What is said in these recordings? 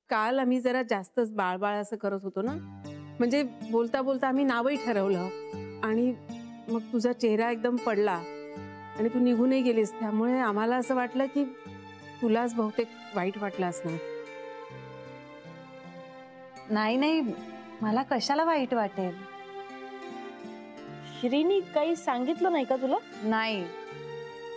काल आम्ही जरा जास्तच बाळबाळ असं करत होतो ना, म्हणजे बोलता बोलता आम्ही नावही ठरवलं आणि मग तुझा चेहरा एकदम पडला आणि तू निघूनही गेलीस, त्यामुळे आम्हाला असं वाटलं की तुलाच बहुतेक वाईट वाटलं असणार. नाही नाही, मला कशाला वाईट वाटेल. श्रीनी काही सांगितलं नाही का तुला? नाही,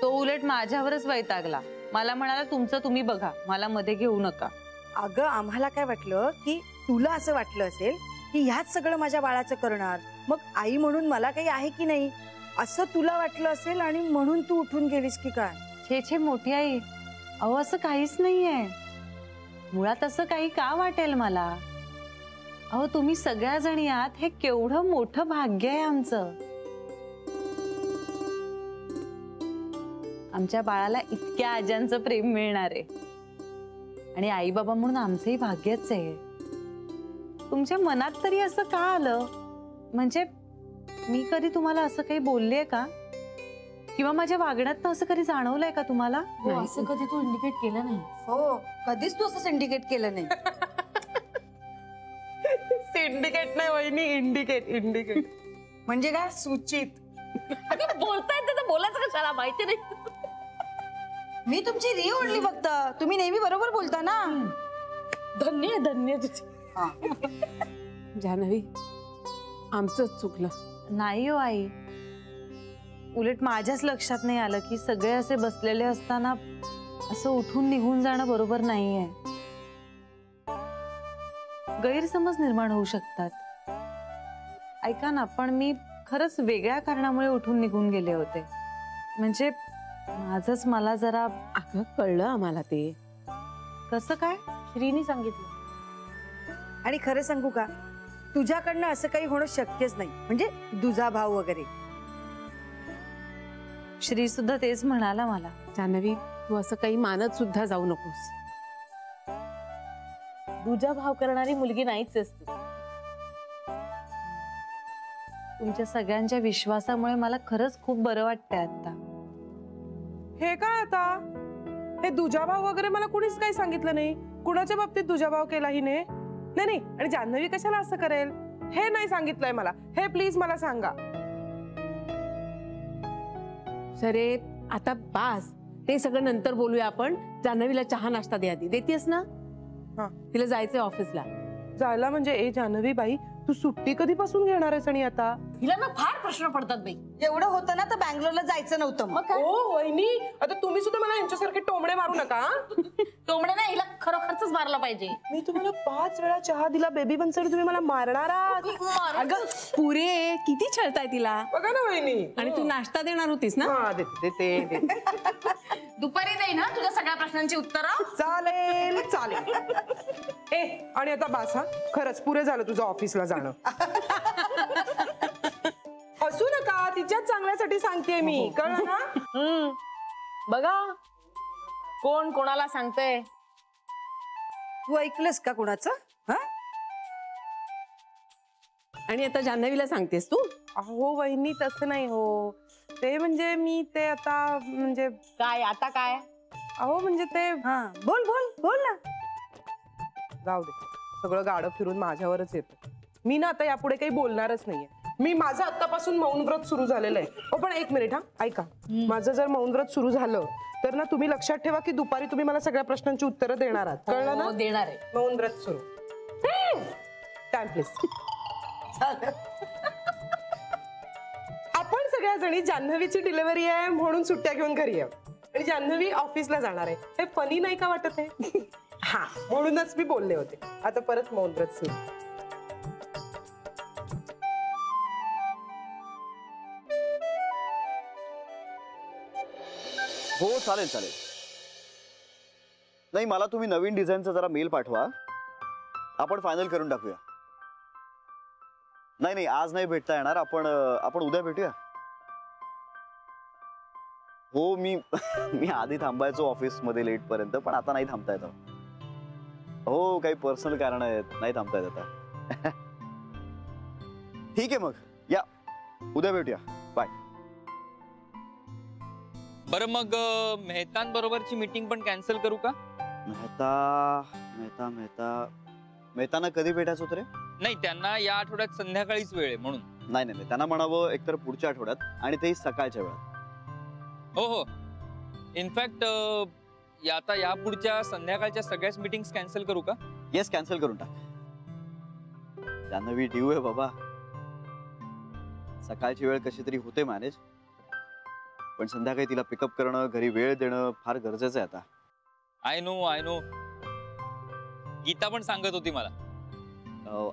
तो उलट माझ्यावरच वैतागला. मला म्हणाला तुमचं तुम्ही बघा, मला मध्ये घेऊ नका. अगं आम्हाला काय वाटलं की तुला असं वाटलं असेल की ह्याच सगळं माझ्या बाळाचं करणार, मग आई म्हणून मला काही आहे की नाही असं तुला वाटलं असेल आणि म्हणून तू उठून गेलीस की काय. छे छे मोठी आई, अहो असं काहीच नाहीये. मुळात असं काही का वाटेल मला? अहो तुम्ही सगळ्या जणी आहात, हे केवढं मोठं भाग्य आहे आमचं. आमच्या बाळाला इतक्या आज्यांचं प्रेम मिळणार आहे आणि आई बाबा म्हणून आमचंही भाग्यच आहे. तुमच्या मनात तरी असं का आलं? म्हणजे मी कधी तुम्हाला असं काही बोलले का, किंवा माझ्या वागण्यात असं कधी जाणवलंय का तुम्हाला? असं कधी तू इंडिकेट केलं नाही. हो, कधीच तू असं सिंडिकेट केलं नाही. सिंडिकेट नाही वहिनी, इंडिकेट म्हणजे काय? सूचित. बोलतायत तर बोलायचं कशाला, माहिती नाही. मी तुमची री ओढली फक्त, तुम्ही नेहमी बरोबर बोलता ना. धन्य धन्य तुझी. जान्हवी, आमचंच चुकलं. नाही हो आई, उलट माझ्याच लक्षात नाही आलं की सगळे असे बसलेले असताना असं उठून निघून जाणं बरोबर नाहीये. गैरसमज निर्माण होऊ शकतात. ऐका ना, पण मी खरंच वेगळ्या कारणामुळे उठून निघून गेले होते. म्हणजे माझंच मला जरा. अगं कळलं आम्हाला ते. कसं काय? श्रीनी सांगितलं. आणि खरं सांगू का, तुझ्याकडनं असं काही होणं शक्यच नाही, म्हणजे दुजा भाव वगैरे. श्री सुद्धा तेच म्हणाला मला. जान्हवी, तू असं काही मानत सुद्धा जाऊ नकोस. दुजा भाव करणारी मुलगी नाहीच असते. तुमच्या सगळ्यांच्या विश्वासामुळे मला खरंच खूप बरं वाटतंय आता. हे काय आता? हे दुजाभाव वगैरे मला कुणीच काही सांगितलं नाही. कुणाच्या बाबतीत दुजाभाव केला हिने? नाही नाही, आणि जान्हवी कशाला असं करेल हे नाही सांगितलंय मला. हे प्लीज मला सांगा. सरे आता बास, ते सगळं नंतर बोलूया आपण. जान्हवीला चहा नाश्ता दे आधी. देतेस ना? हा, तिला जायचंय ऑफिसला. जायला म्हणजे? ए जान्हवी बाई, तू सुट्टी कधीपासून घेणार आहेस? आणि आता हिला ना फार प्रश्न पडतात बाई. एवढं होतं ना तर बँगलोरला जायचं नव्हतं. मग ओ वहिनी, आता तुम्ही सुद्धा मला यांच्यासारखे टोमणे मारू नका. टोमणे ना, हिला खरोखरच मारला पाहिजे. मी तुम्हाला 5 वेळा चहा दिला बेबी बनसाठी, तुम्ही मला मारणार आहात? अगं पुरे, किती छळताय तिला. बघा ना वहिनी. आणि तू नाश्ता देणार होतीस ना? हा, देते. दुपारी देई ना तुझ्या सगळ्या प्रश्नांची उत्तरं. चालेल चालेल. ए, आणि आता बास हा, खरंच पुरे झालं तुझं ऑफिसला जाणं. हसू नका, तिच्याच चांगल्यासाठी सांगतेय मी, कळलं ना? बघा कोण कोणाला सांगतंय. तू ऐकलंस का कोणाचं? आणि आता जान्हवीला सांगतेस तू? अहो वहिनी, तसं नाही हो. ते म्हणजे मी ते आता म्हणजे काय आता काय? अहो म्हणजे ते. बोल बोल बोल ना. जाऊ दे, सगळं गाडं फिरून माझ्यावरच येतं. मी ना आता यापुढे काही बोलणारच नाहीये. मी माझं आतापासून मौन व्रत सुरू झालेलं आहे. हो पण एक मिनिट हा, ऐका. माझं जर मौन व्रत सुरू झालं तर ना तुम्ही लक्षात ठेवा की दुपारी तुम्ही मला सगळ्या प्रश्नांची उत्तरं देणार आहात. कळलं ना? देणार आहे. मौन व्रत सुरू. Time please. आपण सगळ्या जणी जान्हवीची डिलिव्हरी आहे म्हणून सुट्ट्या घेऊन घरी आहे आणि जान्हवी ऑफिसला जाणार आहे. हे फनी नाही का वाटत आहे? हा, म्हणूनच मी बोलले होते. आता परत मौन व्रत सुरू. हो चालेल चालेल. नाही, मला तुम्ही नवीन डिझाईनचा जरा मेल पाठवा, आपण फायनल करून टाकूया. नाही नाही, आज नाही भेटता येणार. आपण उद्या भेटूया. हो, मी आधी थांबायचो ऑफिस मध्ये लेट पर्यंत, पण आता नाही थांबता येत. हो, काही पर्सनल कारण आहेत, नाही थांबता येत आता. ठीक आहे, मग या, उद्या भेटूया. बाय. बरं मग मेहतांबरोबरची मीटिंग पण कॅन्सल करू का? मेहताना कधी भेटायचं होतं रे? नाही, त्यांना या आठवड्यात संध्याकाळीच वेळ आहे म्हणून. नाही, त्यांना म्हणावं एकतर पुढच्या आठवड्यात आणि तेही सकाळच्या वेळात. हो. इनफॅक्ट आता यापुढच्या संध्याकाळच्या सगळ्याच मीटिंग्स कॅन्सल करू का? येस, कॅन्सल करून टाक. जान्हवी ड्यू आहे बाबा. सकाळची वेळ कशी तरी होते मॅनेज, पण संध्याकाळी तिला पिकअप करणं, घरी वेळ देणं फार गरजेचं आहे आता. I know. गीता पण सांगत होती मला.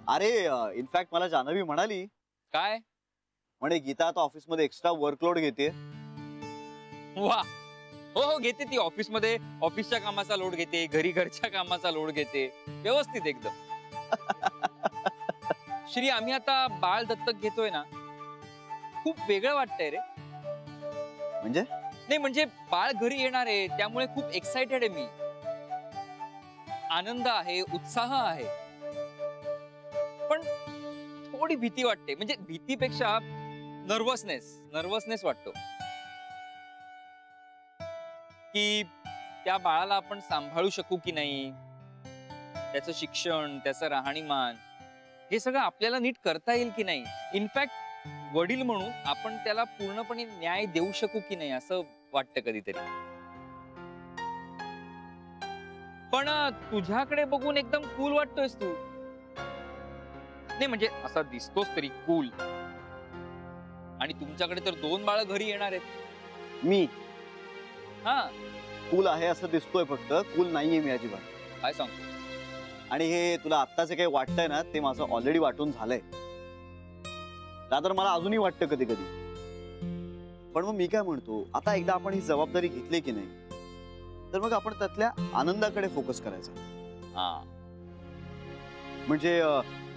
अरे इनफॅक्ट मला जान्हवी म्हणाली, काय म्हणे गीता आता ऑफिसमध्ये एक्स्ट्रा वर्कलोड घेते. वा. हो, घेते ती. ऑफिसमध्ये ऑफिसच्या कामाचा लोड घेते, घरी घरच्या कामाचा लोड घेते, व्यवस्थित एकदम. श्री, आम्ही आता बाळ दत्तक घेतोय ना, खूप वेगळं वाटतंय रे. म्हणजे? नाही म्हणजे बाळ घरी येणार आहे त्यामुळे खूप एक्साइटेड आहे मी. आनंद आहे, उत्साह आहे, पण थोडी भीती वाटते. म्हणजे भीतीपेक्षा नर्वसनेस वाटतो की त्या बाळाला आपण सांभाळू शकू की नाही, त्याचं शिक्षण, त्याचं राहणीमान हे सगळं आपल्याला नीट करता येईल की नाही. इनफॅक्ट वडील म्हणून आपण त्याला पूर्णपणे न्याय देऊ शकू की नाही असं वाटतं कधीतरी. पण तुझ्याकडे बघून एकदम कूल वाटतोयस तू. नाही म्हणजे असा दिसतोस तरी कूल. आणि तुमच्याकडे तर 2 बाळ घरी येणार आहेत. मी हा, कूल आहे असं दिसतोय, फक्त कूल नाहीये मी अजिबात. काय सांगतो? आणि हे तुला आत्ता जे काही वाटतंय ना, ते माझं ऑलरेडी वाटून झालंय. तर मला अजूनही वाटतं कधी कधी. पण मग मी काय म्हणतो, आता एकदा आपण ही जबाबदारी घेतली की नाही, तर मग आपण त्यातल्या आनंदाकडे फोकस करायचा. म्हणजे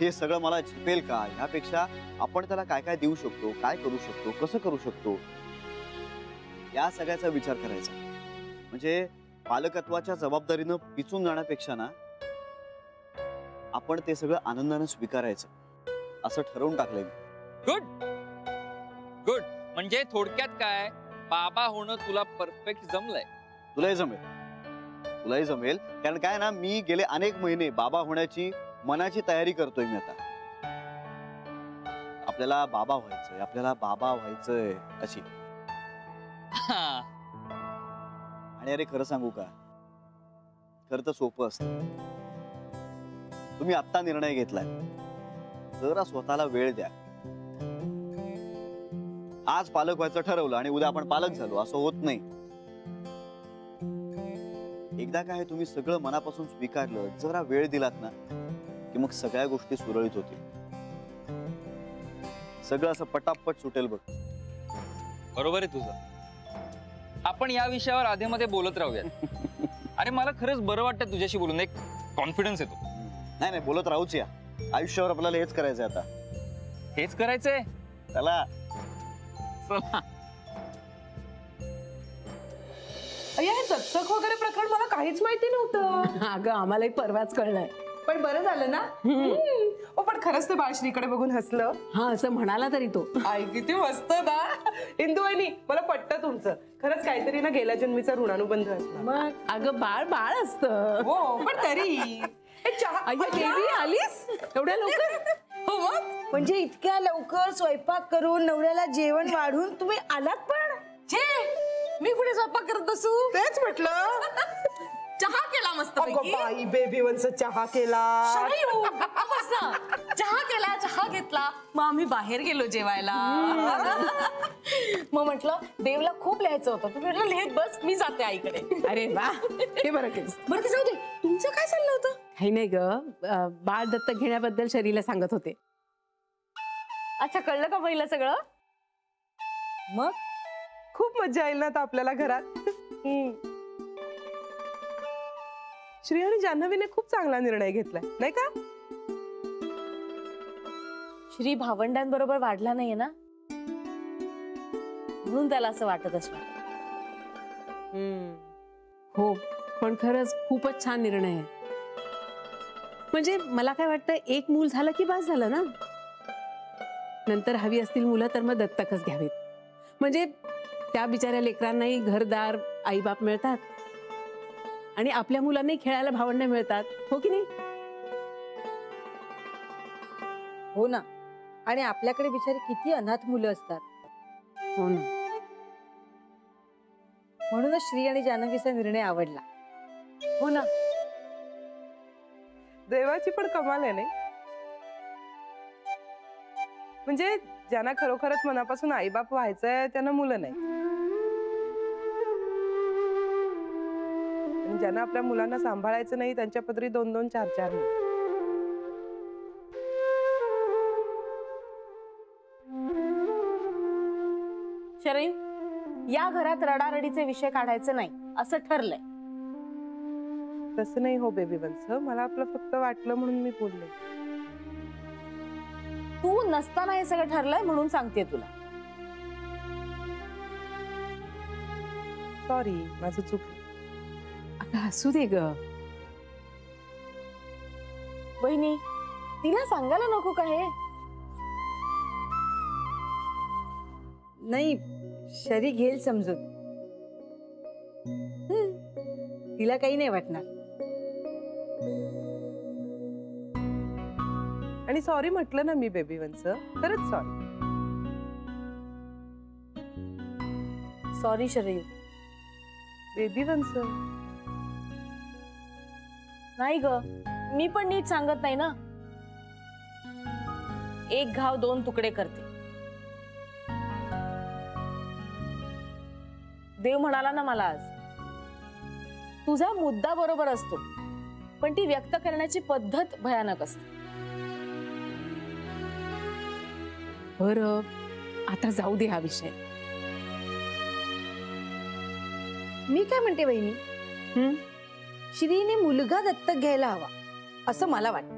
हे सगळं मला झेपेल का, ह्यापेक्षा आपण त्याला काय काय देऊ शकतो, काय करू शकतो, कसं करू शकतो, या सगळ्याचा विचार करायचा. म्हणजे पालकत्वाच्या जबाबदारीनं पिचून जाण्यापेक्षा ना, आपण ते सगळं आनंदाने स्वीकारायचं असं ठरवून टाकलंय मी. गुड. म्हणजे थोडक्यात काय, बाबा होणं तुला परफेक्ट जमलंय. तुलाही जमेल. कारण काय ना, मी गेले अनेक महिने बाबा होण्याची मनाची तयारी करतोय मी आता. आपल्याला बाबा व्हायचंय अशी. आणि अरे खरं सांगू का, खरं तर सोपं असतं. तुम्ही आत्ता निर्णय घेतलाय, जरा स्वतःला वेळ द्या. आज पालक व्हायचं ठरवलं आणि उद्या आपण पालक झालो असं होत नाही. एकदा काय तुम्ही सगळं मनापासून स्वीकारलं, जरा वेळ दिलात ना, की मग सगळ्या गोष्टी सुरळीत होतील. सगळं असं पटापट सुटेल बघ. बरोबर आहे तुझं. आपण या विषयावर आधीमध्ये बोलत राहूयात. अरे मला खरंच बरं वाटतं तुझ्याशी बोलून, एक कॉन्फिडन्स येतो. नाही बोलत राहूच या. आयुष्यावर आपल्याला हेच करायचंय आता. हेच करायचंय. चला. अय्या, हे दत्तक वगैरे प्रकरण मला काहीच माहिती नव्हतं. अगं आम्हालाही परवाच कळलंय. पण बरं झालं ना. पण खरंच ते बाळश्रीकडे बघून हसलं. हा, असं म्हणाला तरी तो. आई किती मस्त ना. इंदू वहिनी, मला पटतं तुमचं. खरंच काहीतरी ना गेल्या जन्मीचा ऋणानुबंध असणार. मग अगं बाळ असतं. हो, पण तरी बेबी आलीस एवढ्या लवकर? हो मग. म्हणजे इतक्या लवकर स्वयंपाक करून नवऱ्याला जेवण वाढून तुम्ही आलात पण? मी कुठे स्वयंपाक करत बसू? तेच म्हटलं. चहा केला मस्त बाई, बेबी वंस चहा केला. चहा घेतला. मग आम्ही बाहेर गेलो जेवायला. मग म्हटलं देवला खूप लिहायचं होतं. तुम्ही म्हटलं लिहित बस, मी जाते आईकडे. अरे वा, हे बरं केस. बरं ते जाऊ दे, तुमचं काय चाललं होतं? काही नाही ग, बाळ दत्तक घेण्याबद्दल शरीला सांगत होते. अच्छा, कळलं का पहिलं सगळं? मग खूप मजा येईल ना आता आपल्याला घरात. श्री आणि जान्हवीने खूप चांगला निर्णय घेतलाय, नाही का? श्री भावंडांबरोबर वाढला नाहीये ना, म्हणून त्याला असं वाटत असणार. हो, पण खरंच खूपच छान निर्णय आहे. म्हणजे मला काय वाटतं, एक मूल झालं की बस झालं ना. नंतर हवी असतील मुलं तर मग दत्तकच घ्यावीत. म्हणजे त्या बिचाऱ्या लेकरांनाही घरदार आईबाप मिळतात आणि आपल्या मुलांनाही खेळायला भावंड मिळतात, हो की नाही? हो ना. आणि आपल्याकडे बिचारी किती अनाथ मुलं असतात. हो ना. म्हणूनच श्री आणि जानवीचा निर्णय आवडला. हो ना. देवाची पण कमाल आहे नाही. म्हणजे ज्यांना खरोखरच मनापासून आईबाप व्हायचंय त्यांना मुलं नाही, आणि ज्यांना आपल्या मुलांना सांभाळायचं नाही त्यांच्या पदरी 2-2, 4-4 मुलं. शरयू, या घरात रडारडीचे विषय काढायचे नाही असं ठरलंय. तसं नाही हो बेबी वंस, मला आपलं फक्त वाटलं म्हणून मी बोलले. तू नसताना हे सगळं ठरलंय म्हणून सांगते तुला. सॉरी, माझं चुकलं. अगं हसू दे ग. वहिनी, तिला सांगायला नको का हे? नाही, शरी घेईल समजून. तिला काही नाही वाटणार. आणि सॉरी म्हटलं ना मी बेबी वंस, खरंच सॉरी. सॉरी शरयू. बेबी वंस नाही ग, मी पण नीट सांगत नाही ना. एक घाव 2 तुकडे करते. देव म्हणाला ना मला आज, तुझा मुद्दा बरोबर असतो पण ती व्यक्त करण्याची पद्धत भयानक असते. बरं, आता जाऊ दे हा विषय. मी काय म्हणते वहिनी, श्रीने मुलगा दत्तक घ्यायला हवा असं मला वाटतं.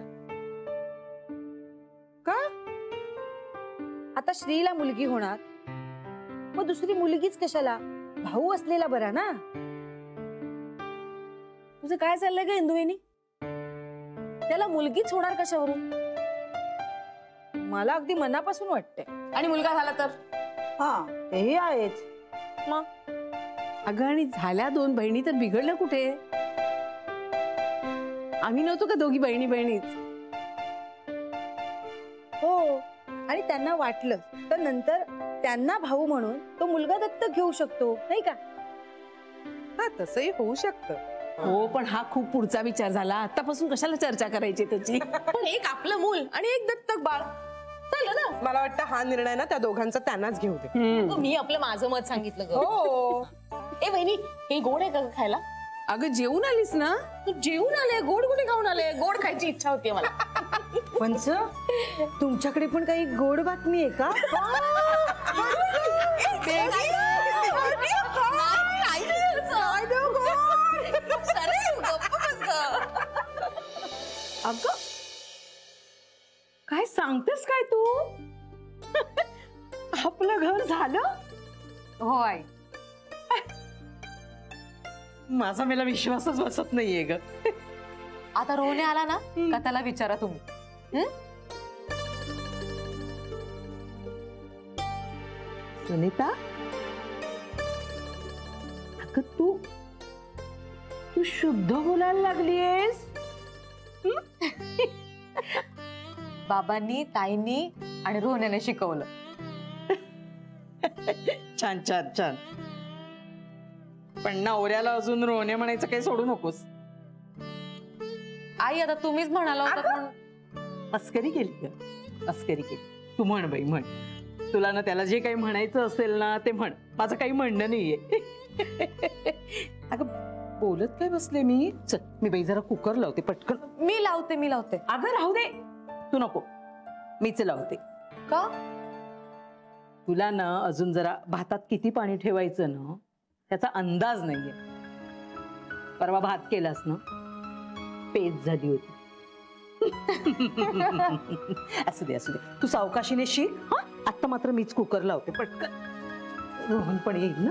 का? आता श्रीला मुलगी होणार, मग दुसरी मुलगीच कशाला? भाऊ असलेला बरा ना. तुझं काय चाललंय ग इंदुवेनी? त्याला मुलगीच होणार कशावरून? मला अगदी मनापासून वाटते. आणि मुलगा झाला तर? हा, तेही आहेच. मग अगं, आणि झाल्या 2 बहिणी तर बिघडलं कुठे? आम्ही नव्हतो का दोघी बहिणी बहिणीच? हो, आणि त्यांना वाटलं तर नंतर त्यांना भाऊ म्हणून तो मुलगा दत्तक घेऊ शकतो, नाही का? हा, तसंही होऊ शकतं. हो, पण हा खूप पुढचा विचार झाला. आतापासून कशाला चर्चा करायची त्याची? पण एक आपलं मूल आणि एक दत्तक बाळ चालेल ना. मला वाटतं हा निर्णय ना त्या दोघांचा त्यांनाच घेऊ दे. मी आपलं माझं मत सांगितलं ग. हो. ए वहिनी, हे गोड आहे का ग खायला? अगं, जेवून आलीस ना? तू जेवून आले, गोड कुठे खाऊन आले? गोड खायची इच्छा होती मला. पंच, तुमच्याकडे पण काही गोड बातमी आहे का? अगं, काय सांगतेस काय तू? आपलं घर झालं? होय. माझा मला विश्वासच बसत नाहीये ग. आता रोहने आला ना का त्याला विचारा तुम्ही. सुनीता, अगं तू शुद्ध बोलायला लागलीयस. बाबांनी, ताईंनी आणि रोहनेने शिकवलं. छान छान छान. पण नवऱ्याला अजून रोहने म्हणायचं काही सोडू नकोस. आई, आता तुम्हीच म्हणाला होता पण. मस्करी केली ग, मस्करी केली. तू म्हण बाई, म्हण. तुला ना त्याला जे काही म्हणायचं असेल ना ते म्हण. माझं काही म्हणणं नाहीये. अगं, बोलत काय बसले मी. चल, मी बाई जरा कुकर लावते पटकन. मी लावते. अगं राहू दे, तू नको, मीच लावते. का? तुला ना अजून जरा भातात किती पाणी ठेवायचं ना त्याचा अंदाज नाहीये. परवा भात केलास ना, पेज झाली होती. असू दे असू दे, तू सावकाशीने शिक. हा, आता मात्र मीच कुकर लावते पटकन. रोहन पण येईल ना.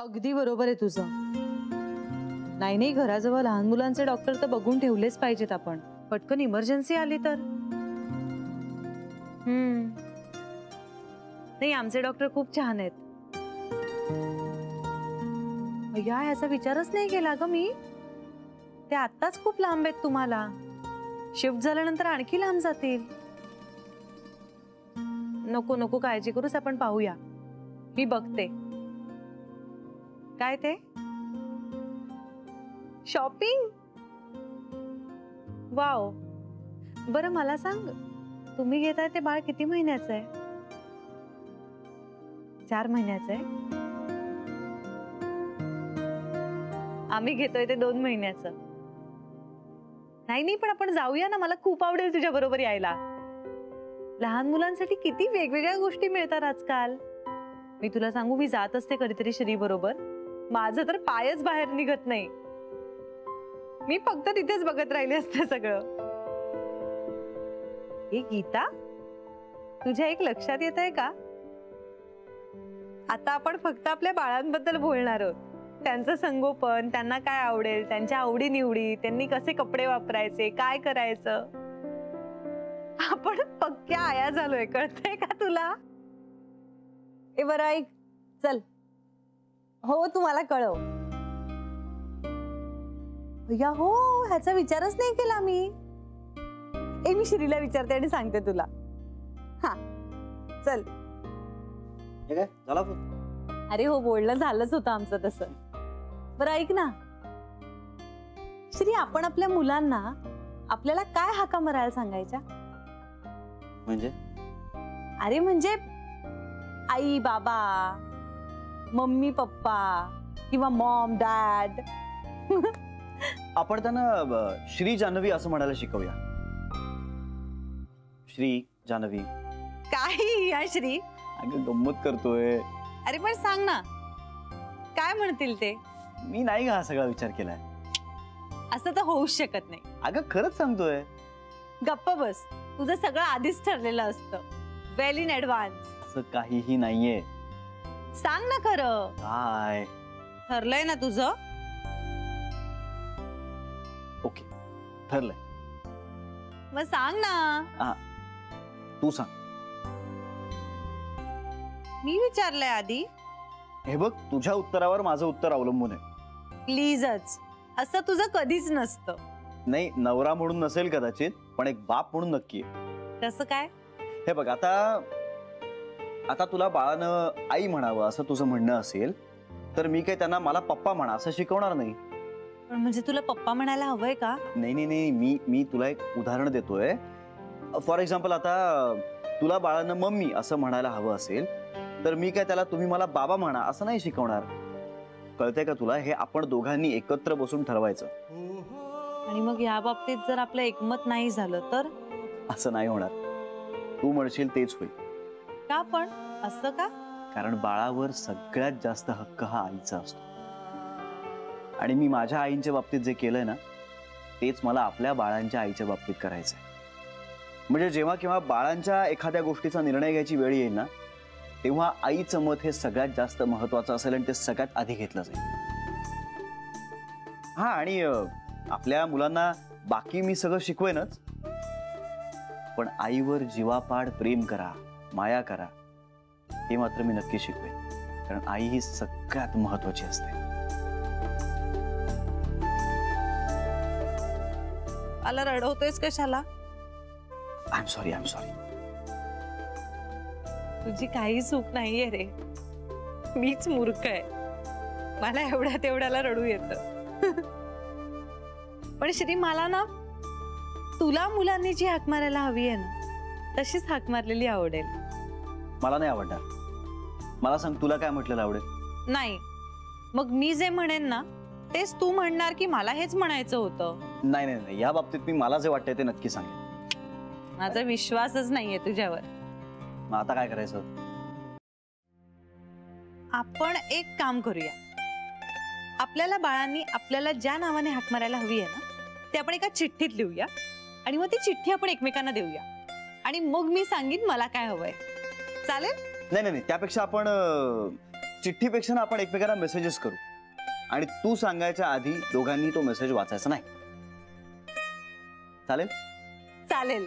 अगदी बरोबर आहे तुझं. नाही नाही, घराजवळ लहान मुलांचे डॉक्टर तर बघून ठेवलेच पाहिजेत आपण. पटकन इमर्जन्सी आली तर. नाही, आमचे डॉक्टर खूप छान आहेत. या ह्याचा विचारच नाही केला ग मी. ते आत्ताच खूप लांब आहेत तुम्हाला. शिफ्ट झाल्यानंतर आणखी लांब जातील. नको नको, काळजी करूस, आपण पाहूया. मी बघते. काय ते शॉपिंग? वाव. बरं मला सांग, तुम्ही घेताय ते बाळ किती महिन्याचं आहे? 4 महिन्याचं आहे. आम्ही घेतोय ते 2 महिन्याचं. नाही नाही, पण आपण जाऊया ना, मला खूप आवडेल तुझ्या बरोबर यायला. लहान मुलांसाठी किती वेगवेगळ्या गोष्टी मिळतात आजकाल. मी तुला सांगू, मी जात असते कधीतरी श्री बरोबर. माझं तर पायच बाहेर निघत नाही. मी फक्त तिथेच बघत राहिले असते सगळं. हे गीता, तुझ्या एक लक्षात येत आहे का? आता आपण फक्त आपल्या बाळांबद्दल बोलणार आहोत. त्यांचं संगोपन, त्यांना काय आवडेल, त्यांच्या आवडी निवडी, त्यांनी कसे कपडे वापरायचे, काय करायचं. आपण पक्क्या आया झालोय, कळतंय का तुला? ए बरं ऐक, चल. हो, तुम्हाला कळव. या हो, ह्याचा विचारच नाही केला मी. मी श्रीला विचारते आणि सांगते तुला. हा चल. हे काय झाला फोन? अरे हो, बोलणं झालंच होतं आमचं तसं. बरं ऐक ना श्री, आपण आपल्या मुलांना आपल्याला काय हाका मारायला सांगायच्या? म्हणजे? अरे म्हणजे आई बाबा, मम्मी पप्पा किंवा मॉम डॅड. आपण त्यांना श्री जान्हवी असं म्हणायला शिकवूया. श्री जान्हवी. काही या श्री, अगं गंमत करतोय. अरे पण सांग ना, काय म्हणतील ते? मी नाही का हा सगळा विचार केलाय. असं तर होऊच शकत नाही. अगं खरंच सांगतोय. गप्प बस, तुझं सगळं आधीच ठरलेलं असतं, वेल इन ऍडव्हान्स. असं काहीही नाहीये. सांग ना खरं. काय ठरलंय ना तुझं? ओके, ठरलंय. मग सांग ना. तू सांग. मी विचारलंय आधी. हे बघ, तुझ्या उत्तरावर माझं उत्तर अवलंबून आहे. प्लीजच, असं तुझं कधीच नसतं. नाही, नवरा म्हणून नसेल कदाचित, पण एक बाप म्हणून नक्की आहे. कसं काय? हे बघ, आता तुला बाळानं आई म्हणावं असं तुझं म्हणणं असेल तर मी काय त्यांना मला पप्पा म्हणा असं शिकवणार नाही. पण म्हणजे तुला पप्पा म्हणायला हवंय का? नाही नाही नाही, मी तुला एक उदाहरण देतोय. फॉर एक्झाम्पल, आता तुला बाळानं मम्मी असं म्हणायला हवं असेल तर मी काय त्याला तुम्ही मला बाबा म्हणा असं नाही शिकवणार. कळतंय का तुला? हे आपण दोघांनी एकत्र बसून ठरवायचं. आणि मग या बाबतीत जर आपलं एकमत नाही झालं तर? असं नाही होणार. तू म्हणशील तेच होईल. का पण? असं का? कारण बाळावर सगळ्यात जास्त हक्क हा आईचा असतो. आणि मी माझ्या आईच्या बाबतीत जे केलंय ना, तेच मला आपल्या बाळांच्या आईच्या बाबतीत करायचंय. म्हणजे जेव्हा केव्हा बाळांच्या एखाद्या गोष्टीचा निर्णय घ्यायची वेळ येईल ना, तेव्हा आईचं मत हे सगळ्यात जास्त महत्वाचं असेल आणि ते सगळ्यात आधी घेतलं जाईल. हा, आणि आपल्या मुलांना बाकी मी सगळं शिकवेनच, पण आईवर जीवापाड प्रेम करा, माया करा, हे मात्र मी नक्की शिकवेन. कारण आई ही सगळ्यात महत्वाची असते. मला रडवतोयस कशाला? I am sorry. तुझी काही चूक नाहीये रे, मीच मूर्ख आहे. मला एवढ्या तेवढ्याला रडू येतं. पण श्री, मला ना तुला मुलांनी जी हाक मारायला हवी आहे ना, तशीच हाक मारलेली आवडेल. मला नाही आवडणार. मला सांग, तुला काय म्हटलेलं आवडेल? नाही, मग मी जे म्हणेन ना तेच तू म्हणणार की मला हेच म्हणायचं होतं? नाही नाही नाही, या बाबतीत मी मला जे वाटतंय ते नक्की सांगेन. माझा विश्वासच नाहीये तुझ्यावर. मग आता काय करायचं? आपण एक काम करूया. आपल्याला बाळांनी आपल्याला ज्या नावाने हाक मारायला हवी आहे ना, ते आपण एका चिठ्ठीत लिहूया आणि मग ती चिठ्ठी आपण एकमेकांना देऊया. आणि मग मी सांगीन मला काय हवंय. चालेल? नाही नाही नाही, त्यापेक्षा आपण चिठ्ठीपेक्षा ना आपण एकमेकांना मेसेजेस करू. आणि तू सांगायच्या आधी दोघांनी तो मेसेज वाचायचा नाही. चालेल? चालेल.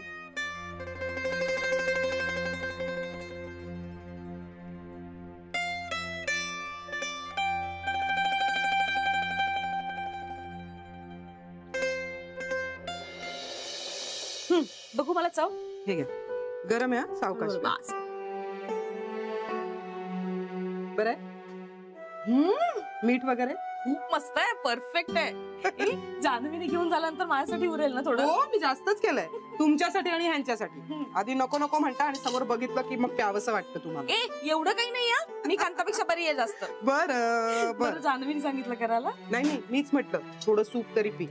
बघू मला चव. हे घ्या. गरम आहे हा, सावकाश. बरं आहे? मीठ वगैरे खूप मस्त आहे, परफेक्ट आहे. जान्हवीने घेऊन झाल्यानंतर माझ्यासाठी उरेल ना थोडं. हो, मी जास्तच केलंय तुमच्यासाठी आणि ह्यांच्यासाठी. आधी नको नको म्हणता आणि समोर बघितलं की मग प्यावंसं वाटतं तुम्हाला. एवढं काही नाही या, मी कांतापेक्षा बरी आहे जास्त. बरं बरं, जान्हवीने सांगितलं करायला. नाही मीच म्हटलं थोडं सूप तरी पी.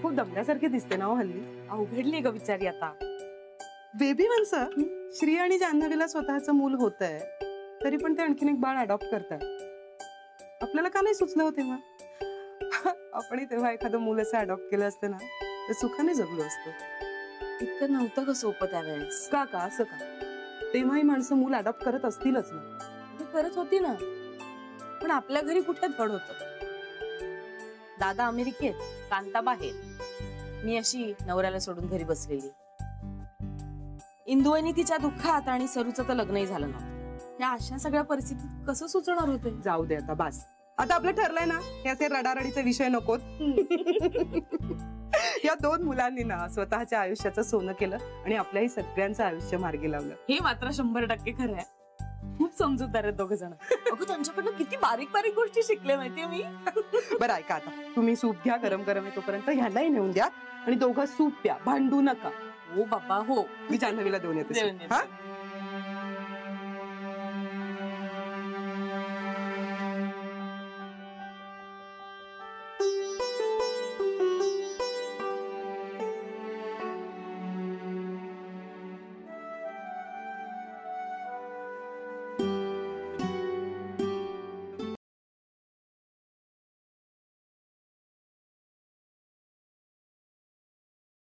खूप दमल्यासारखे दिसते ना हो हल्ली. अवघडली ग बिचारी आता. बेबी माणसं, श्री आणि जान्हवीला स्वतःचं मूल होतंय तरी पण ते आणखीन एक बाळ अडॉप्ट करतात. आपल्याला का नाही सुचलं होते मग? आपण तेव्हा एखादं मूल असं अडॉप्ट केलं असतं ना तर सुखाने जगलो असतो. इतकं नव्हतं ग सोपं त्यावेळेस. का असं का? तेव्हाही माणसं मूल अडॉप्ट करत असतीलच ना. ते करत होती ना, पण आपल्या घरी कुठे धड होत. दादा अमेरिकेत, कांता बाहेर, मी अशी नवऱ्याला सोडून घरी बसलेली. इंदुवनी तिच्या दुःखात आणि सरूचं तर लग्नही झालं नव्हतं. या अशा सगळ्या परिस्थितीत कसं सुचणार होते? जाऊ दे आता, बास. आता आपलं ठरलंय ना, हे असे रडारडीचे विषय नकोत. या 2 मुलांनी ना स्वतःच्या आयुष्याचं सोनं केलं आणि आपल्याही सगळ्यांचं आयुष्य मार्गी लावलं. हे मात्र 100% खरं आहे. खूप समजूतदार आहेत दोघं जण. अगं त्यांच्याकडनं किती बारीक बारीक गोष्टी शिकले माहितीये मी. बरं ऐका, आता तुम्ही सूप घ्या, गरम गरम आहे तोपर्यंत. ह्यालाही नेऊन द्या आणि दोघं सूप प्या, भांडू नका. हो बाबा हो. मी जान्हवीला देऊन येते. देऊन येते. हा